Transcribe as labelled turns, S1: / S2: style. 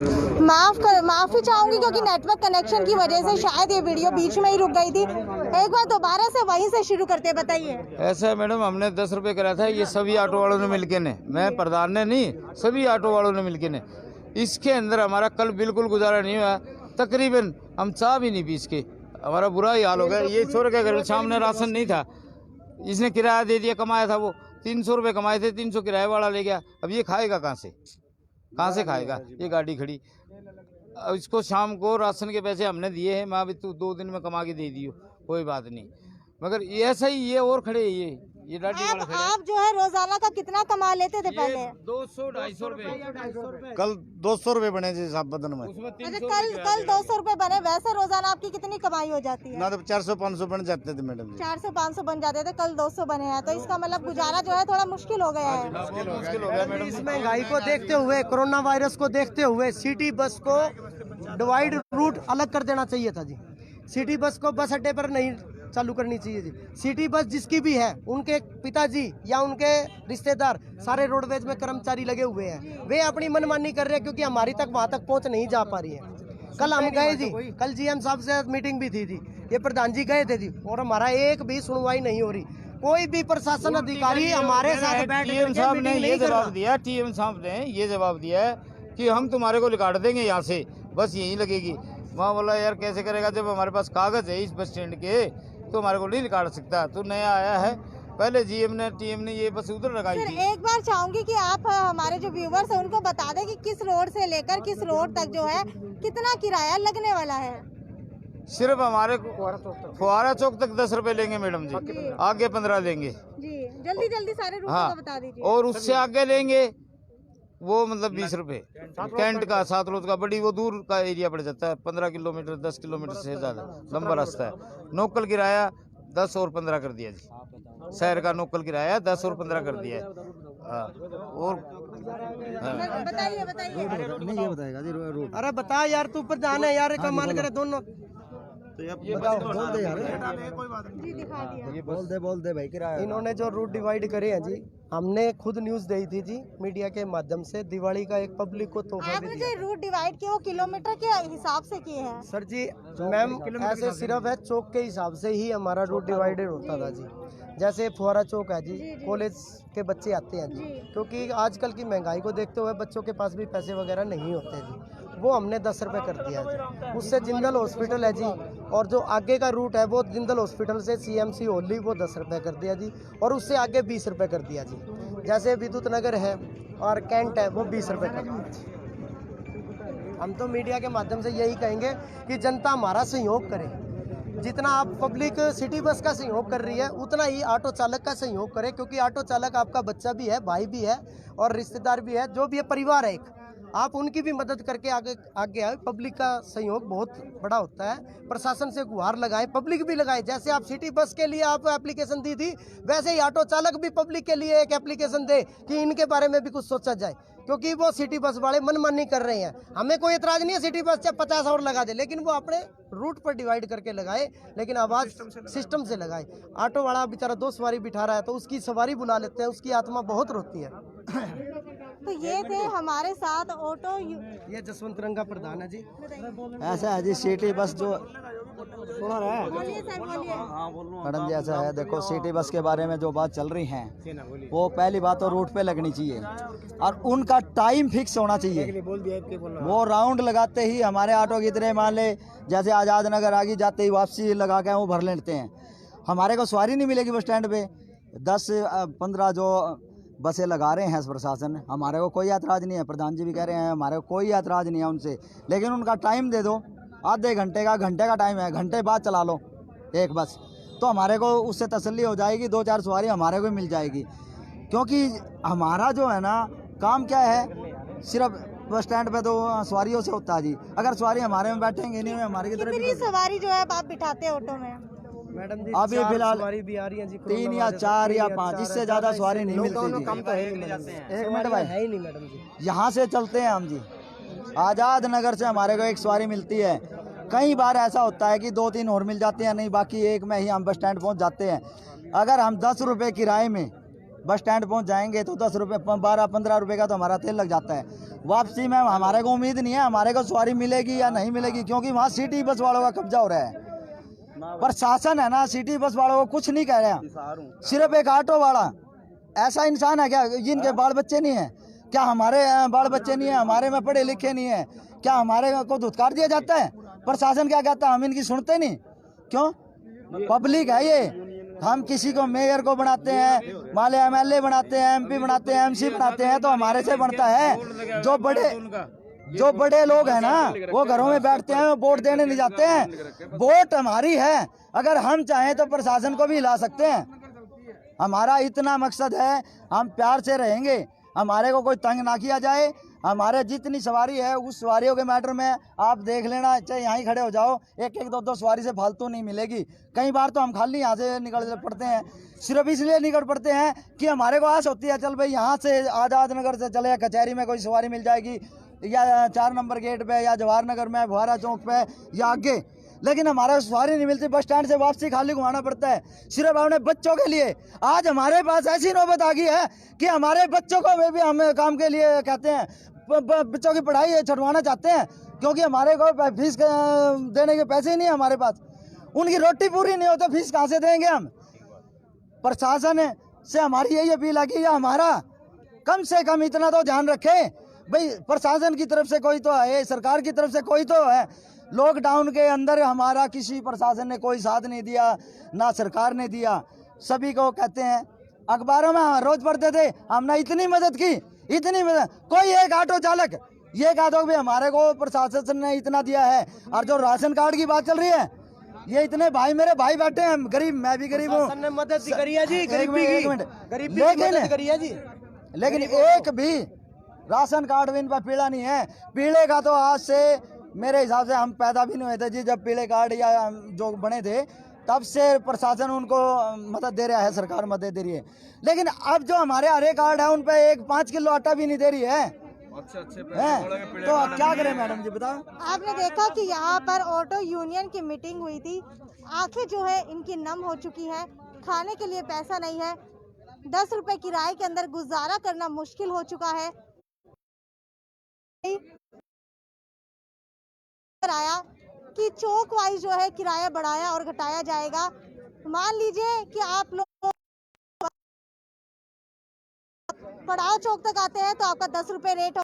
S1: माफी चाहूंगी क्योंकि नेटवर्क कनेक्शन की वजह से शायद ये वीडियो बीच में ही रुक गई थी। एक बार दोबारा से वहीं से शुरू करते, बताइए।
S2: ऐसा है मैडम, हमने 10 रुपए करा था, ये सभी ऑटो वालों ने मिलके ने, मैं प्रधान ने नहीं, सभी ऑटो वालों ने मिलके ने। इसके अंदर हमारा कल बिल्कुल गुजारा नहीं हुआ, तकरीबन हम चाह भी नहीं पी इसके, हमारा बुरा ही हाल हो गया। ये छोर के घर सामने राशन नहीं था, इसने किराया दे दिया, कमाया था वो 300 रुपये कमाए थे, 300 किराए वाला ले गया। अब ये खाएगा कहाँ से खाएगा? ये गाड़ी खड़ी, अब इसको शाम को राशन के पैसे हमने दिए हैं, मैं अभी तू 2 दिन में कमा के दे दियो, कोई बात नहीं। मगर ऐसा ही ये और खड़े है, ये डाडी वाला खड़े।
S1: आप जो है रोजाना का कितना कमा लेते थे पहले?
S2: 200-250 रुपए।
S3: कल 200 रुपए बने थे साहब बदन में।
S1: कल 200 रुपए बने, वैसे रोजाना आपकी कितनी कमाई हो जाती है?
S3: ना तो 400-500 बन जाते थे मैडम जी।
S1: 400-500 बन जाते थे, कल 200 बने हैं, तो इसका मतलब गुजारा जो है थोड़ा मुश्किल हो गया है।
S2: मुश्किल हो गया मैडम।
S4: इस महंगाई को देखते हुए, कोरोना वायरस को देखते हुए सिटी बस को डिवाइड रूट अलग कर देना चाहिए था जी। सिटी बस को बस अड्डे पर नहीं चालू करनी चाहिए जी। सिटी बस जिसकी भी है, उनके पिताजी या उनके रिश्तेदार सारे रोडवेज में कर्मचारी लगे हुए हैं, वे अपनी मनमानी कर रहे हैं क्योंकि हमारी तक वहां तक पहुंच नहीं जा पा रही है। कल हम गए जी, कल जीएम साहब से मीटिंग भी थी जी, ये प्रधान जी गए थे जी, और हमारा एक भी सुनवाई नहीं हो रही। कोई भी प्रशासन अधिकारी हमारे साथ बैठ
S2: टीएम साहब ने ये जवाब दिया, टीएम साहब ने ये जवाब दिया है कि हम तुम्हारे को निकाल देंगे यहाँ से, बस यहीं लगेगी। वहाँ बोला यार कैसे करेगा, जब हमारे पास कागज है इस बस स्टैंड के तो हमारे को नहीं निकाल सकता। तो नया आया है, पहले जीएम ने टीएम ने ये बस उधर लगाई थी।
S1: एक बार चाहूंगी कि आप हमारे जो व्यूवर्स हैं उनको बता दें कि किस रोड से लेकर किस रोड तक जो है कितना किराया लगने वाला है।
S2: सिर्फ हमारे फुहारा चौक तक 10 रुपए लेंगे मैडम जी, आगे 15 लेंगे
S1: जी। जल्दी जल्दी सारे रूट
S2: हाँ,
S1: को बता दीजिए।
S2: और उससे आगे लेंगे वो मतलब 20 रुपए। कैंट का, सात रोज का, बड़ी वो दूर का एरिया पड़ जाता है, 15 किलोमीटर 10 किलोमीटर से ज्यादा लंबा रास्ता है। नोकल किराया 10 और 15 कर दिया जी, शहर का नोकल किराया 10 और 15 कर दिया है। और
S1: बताइए
S3: नहीं ये बताएगा जी रूट।
S4: अरे बता यार, तू प्रधान है यार, कमाल करे दोनों।
S3: बताओ, बोल दे यार,
S1: जी, दिखा दिया।
S3: बोल दे भाई किराया।
S4: इन्होंने जो रूट डिवाइड करे हैं जी, हमने खुद न्यूज दी थी जी मीडिया के माध्यम से, दिवाली का एक पब्लिक को तोहफा भी
S1: आपने
S4: दिया।
S1: जो रूट डिवाइड किए वो किलोमीटर के हिसाब से किए हैं?
S4: सर जी मैम, ऐसे सिर्फ है चौक के हिसाब से ही हमारा रूट डिवाइडेड होता था जी। जैसे फुहारा चौक है जी, कॉलेज के बच्चे आते हैं जी, क्योंकि आजकल की महंगाई को देखते हुए बच्चों के पास भी पैसे वगैरह नहीं होते जी, वो हमने 10 रुपये कर दिया जी। उससे जिंदल हॉस्पिटल है जी, और जो आगे का रूट है वो जिंदल हॉस्पिटल से सीएमसी होली, वो 10 रुपये कर दिया जी, और उससे आगे 20 रुपये कर दिया जी। जैसे विद्युत नगर है और कैंट है, वो 20 रुपये कर दिया जी। हम तो मीडिया के माध्यम से यही कहेंगे कि जनता हमारा सहयोग करे। जितना आप पब्लिक सिटी बस का सहयोग कर रही है, उतना ही ऑटो चालक का सहयोग करे, क्योंकि ऑटो चालक आपका बच्चा भी है, भाई भी है, और रिश्तेदार भी है, जो भी है परिवार है एक। आप उनकी भी मदद करके आगे आए। पब्लिक का सहयोग बहुत बड़ा होता है। प्रशासन से गुहार लगाए, पब्लिक भी लगाए। जैसे आप सिटी बस के लिए आप एप्लीकेशन दी थी, वैसे ही ऑटो चालक भी पब्लिक के लिए एक एप्लीकेशन दे कि इनके बारे में भी कुछ सोचा जाए, क्योंकि वो सिटी बस वाले मनमानी कर रहे हैं। हमें कोई एतराज नहीं है, सिटी बस चाहे 50 और लगा दे, लेकिन वो अपने रूट पर डिवाइड करके लगाए, लेकिन आवाज़ सिस्टम से लगाए। ऑटो वाला बेचारा 2 सवारी बिठा रहा है तो उसकी सवारी बुला लेते हैं, उसकी आत्मा बहुत रोती है।
S1: तो ये थे हमारे साथ ऑटो
S4: ये जसवंत रंगा प्रधान है जी।
S3: ऐसा है जी, सिटी बस जो सुना रहा है
S1: बोलिए सर, बोलिए।
S3: मैडम जी, ऐसा है, देखो सिटी बस के बारे में जो बात चल रही है, वो पहली बात तो रूट पे लगनी चाहिए और उनका टाइम फिक्स होना चाहिए। वो राउंड लगाते ही हमारे ऑटो की तरह, मान ले जैसे आज़ाद नगर आगे जाते ही वापसी लगा के वो भर लेते हैं। हमारे को सवारी नहीं मिलेगी बस स्टैंड पे। 10-15 जो बसें लगा रहे हैं प्रशासन, हमारे को कोई ऐतराज़ नहीं है, प्रधान जी भी कह रहे हैं हमारे को कोई ऐतराज़ नहीं है उनसे, लेकिन उनका टाइम दे दो। आधे घंटे का, घंटे का टाइम है, घंटे बाद चला लो एक बस, तो हमारे को उससे तसल्ली हो जाएगी, 2-4 सवारी हमारे को मिल जाएगी। क्योंकि हमारा जो है ना काम क्या है, सिर्फ बस स्टैंड पे तो सवारियों से होता है जी। अगर सवारी हमारे में बैठेंगे नहीं, हमारे की तरफ
S1: कितनी सवारी जो है आप बिठाते हैं ऑटो में?
S4: मैडम जी
S3: अभी फिलहाल
S4: सवारी भी आ रही है जी,
S3: 3 या 4 या 5, इससे ज़्यादा सवारी नहीं मिलती जी।
S4: कम तो है नहीं,
S3: एक मिनट भाई,
S4: है ही नहीं मैडम जी।
S3: यहाँ से चलते हैं हम जी, आज़ाद नगर से हमारे को एक सवारी मिलती है। कई बार ऐसा होता है कि 2-3 और मिल जाते हैं, नहीं बाकी एक में ही हम बस स्टैंड पहुँच जाते हैं। अगर हम 10 रुपये किराए में बस स्टैंड पहुंच जाएंगे तो 10 रुपये 12-15 रुपये का तो हमारा तेल लग जाता है। वापसी में हमारे को उम्मीद नहीं है हमारे को सवारी मिलेगी या नहीं मिलेगी, क्योंकि वहाँ सिटी बस वालों का कब्जा हो रहा है। प्रशासन है ना सिटी बस वालों को कुछ नहीं कह रहा, सिर्फ एक ऑटो वाला ऐसा इंसान है क्या जिनके बाल बच्चे नहीं है? क्या हमारे बाल बच्चे नहीं है? हमारे में पढ़े लिखे नहीं है? क्या हमारे को धुतकार दिया जाता है? प्रशासन क्या कहता है? हम इनकी सुनते नहीं क्यों? पब्लिक है ये। हम किसी को मेयर को बनाते हैं, माले MLA बनाते हैं, MP बनाते हैं, MC बनाते हैं, तो हमारे से बनता है। जो बड़े लोग हैं ना वो घरों में बैठते हैं, वोट देने नहीं जाते हैं। वोट हमारी है, अगर हम चाहें तो प्रशासन को भी हिला सकते हैं। हमारा इतना मकसद है, हम प्यार से रहेंगे, हमारे को कोई तंग ना किया जाए। हमारे जितनी सवारी है उस सवारियों के मैटर में आप देख लेना, चाहे यहाँ ही खड़े हो जाओ, एक एक दो सवारी से फालतू नहीं मिलेगी। कई बार तो हम खाली यहाँ से निकल पड़ते हैं, सिर्फ इसलिए निकल पड़ते हैं कि हमारे को आस होती है चल भाई यहाँ से आज़ाद नगर से चले कचहरी में कोई सवारी मिल जाएगी, या 4 नंबर गेट पे, या जवाहर नगर में, फुहारा चौक पे, या आगे। लेकिन हमारे सवारी नहीं मिलती, बस स्टैंड से वापसी खाली घुमाना पड़ता है सिर्फ अपने बच्चों के लिए। आज हमारे पास ऐसी नौबत आ गई है कि हमारे बच्चों को वे भी हम काम के लिए कहते हैं, बच्चों की पढ़ाई छुड़वाना चाहते हैं, क्योंकि हमारे को फीस देने के पैसे ही नहीं है हमारे पास। उनकी रोटी पूरी नहीं हो तो फीस कहाँ से देंगे हम? प्रशासन से हमारी यही अपील है कि हमारा कम से कम इतना तो ध्यान रखे भाई, प्रशासन की तरफ से कोई तो है, सरकार की तरफ से कोई तो है। लॉकडाउन के अंदर हमारा किसी प्रशासन ने कोई साथ नहीं दिया, ना सरकार ने दिया। सभी को कहते हैं, अखबारों में रोज पढ़ते थे, हमने इतनी मदद की, इतनी मदद। कोई एक ऑटो चालक ये कहा दो भी हमारे को प्रशासन ने इतना दिया है। और जो राशन कार्ड की बात चल रही है, ये इतने भाई मेरे भाई बैठे हैं, गरीब, मैं भी गरीब हूँ,
S4: मदद करी है जी, गरीबी जी,
S3: लेकिन एक भी राशन कार्ड भी इन पर पीला नहीं है। पीले का तो आज से मेरे हिसाब से हम पैदा भी नहीं हुए थे जी, जब पीले कार्ड या जो बने थे तब से प्रशासन उनको मदद दे रहा है, सरकार मदद दे रही है। लेकिन अब जो हमारे हरे कार्ड है उन पे 5 किलो आटा भी नहीं दे रही है। तो क्या करें मैडम जी बताओ?
S1: आपने देखा कि यहाँ पर ऑटो यूनियन की मीटिंग हुई थी, आंखें जो है इनकी नम हो चुकी हैं, खाने के लिए पैसा नहीं है, 10 रुपए किराए के अंदर गुजारा करना मुश्किल हो चुका है। आया कि चौक वाइज जो है किराया बढ़ाया और घटाया जाएगा। मान लीजिए कि आप लोग पड़ाव चौक तक आते हैं तो आपका 10 रुपए रेट